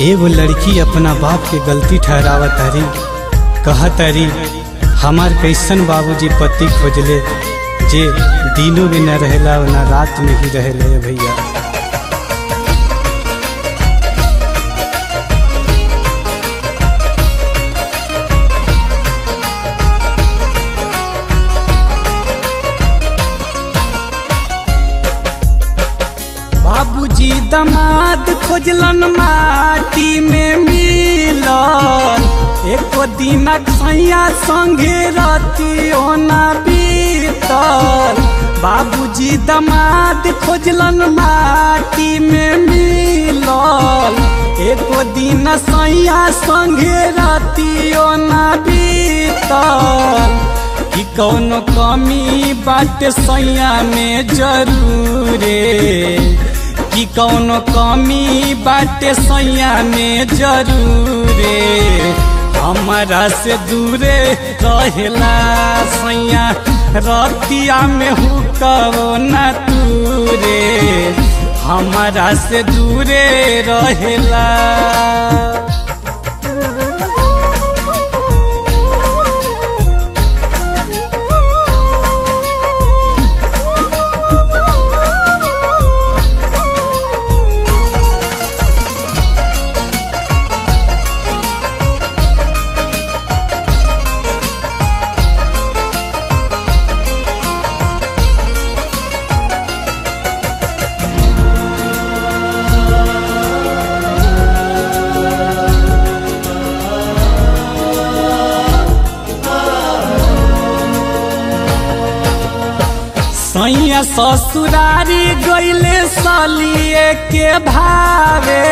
एगो लड़की अपना बाप के गलती ठहरावत तारी, कहत तारी हमार कैसन बाबूजी पति खोजले जे दिनों में न रहेला ना रात में ही रहेले भैया। बाबूजी दमाद खोजलन माटी में मिलन, एको दिन सैया संगे रतियो ना बीतल। बाबूजी दमाद खोजलन माटी में मिलन, एको दिन सैया संगे रतियो ना बीतल। कि कौनो कमी बाटे सैया में जरूरे, कि कौनो कमी बाटे सैया में जरूरे। हमारा से दूरे रहेला सैया रतिया में हुक्को न तूरे, हमारा से दूरे रहेला। सैया ससुरारी गईले सालिए के भावे,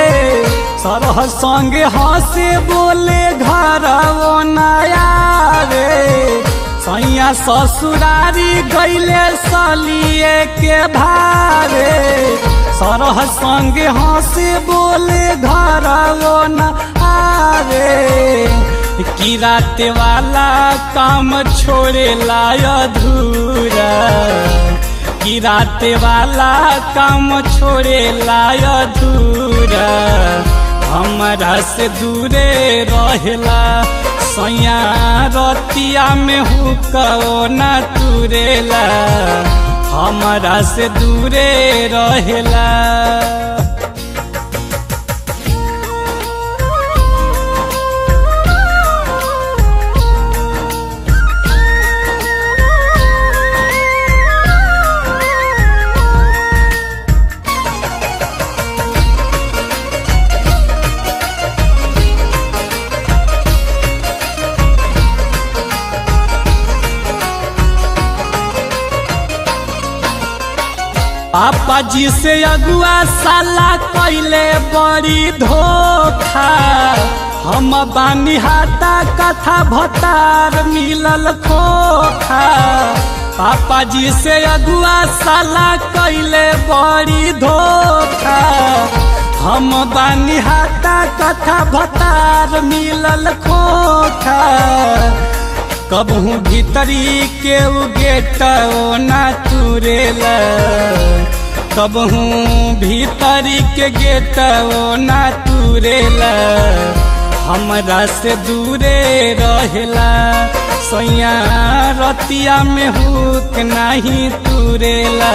सरह संगे हंसे बोले घर नयावे। सैया ससुरारी गईले सालिए के भावे, सरह संगे हंसे बोले घर नयावे। कि रात वाला काम छोड़े लाय अधूरा, कि रात वाला काम छोड़े लाय अधूरा। हमारा से दूरे रहेला सैया रतिया में हुक्को न तुरेला, हमारा से दूरे रहेला। पापा जी से अगुआ साला कैले बड़ी धोखा, हम बानी हाथा कथा भतार मिलल खोखा। पापा जी से अगुआ साला कैले बड़ी धोखा, हम बानी हाथा कथा भतार मिलल खोखा। कबहू भीतरी के गेट ना तुरेला, कबहू भीतरी के गेट ना तुरेला। हमरा से दूरे रहेला सैया रतिया में हुक नहीं तुरेला,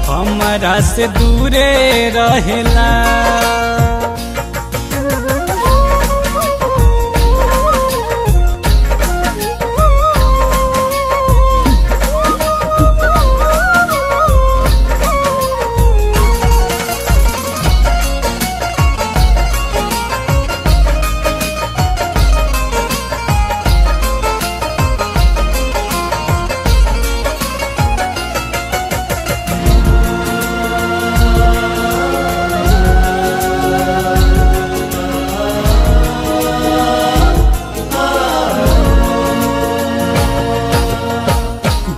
हमरा से दूरे रहेला।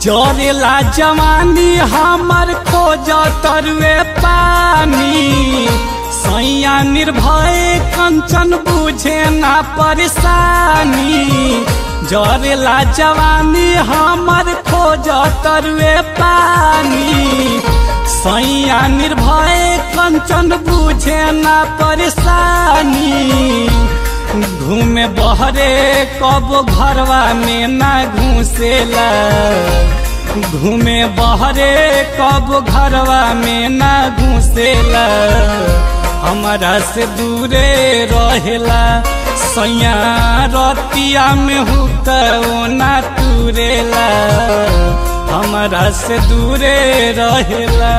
जरेला जवानी हमर खोज तरुए पानी, सैया निर्भय कंचन बुझे ना परेशानी। जरेला जवानी हमर खोज तरुए पानी। सैया निर्भय कंचन बुझे ना परेशानी। घूमे बहरे कब घरवा में ना घुसेला। घूमे बहरे कब घरवा में ना घुसेला। हमारा से दूरे रहेला। सैया रतिया में हुक्का ना तुरेला। हमारा से दूरे रहेला।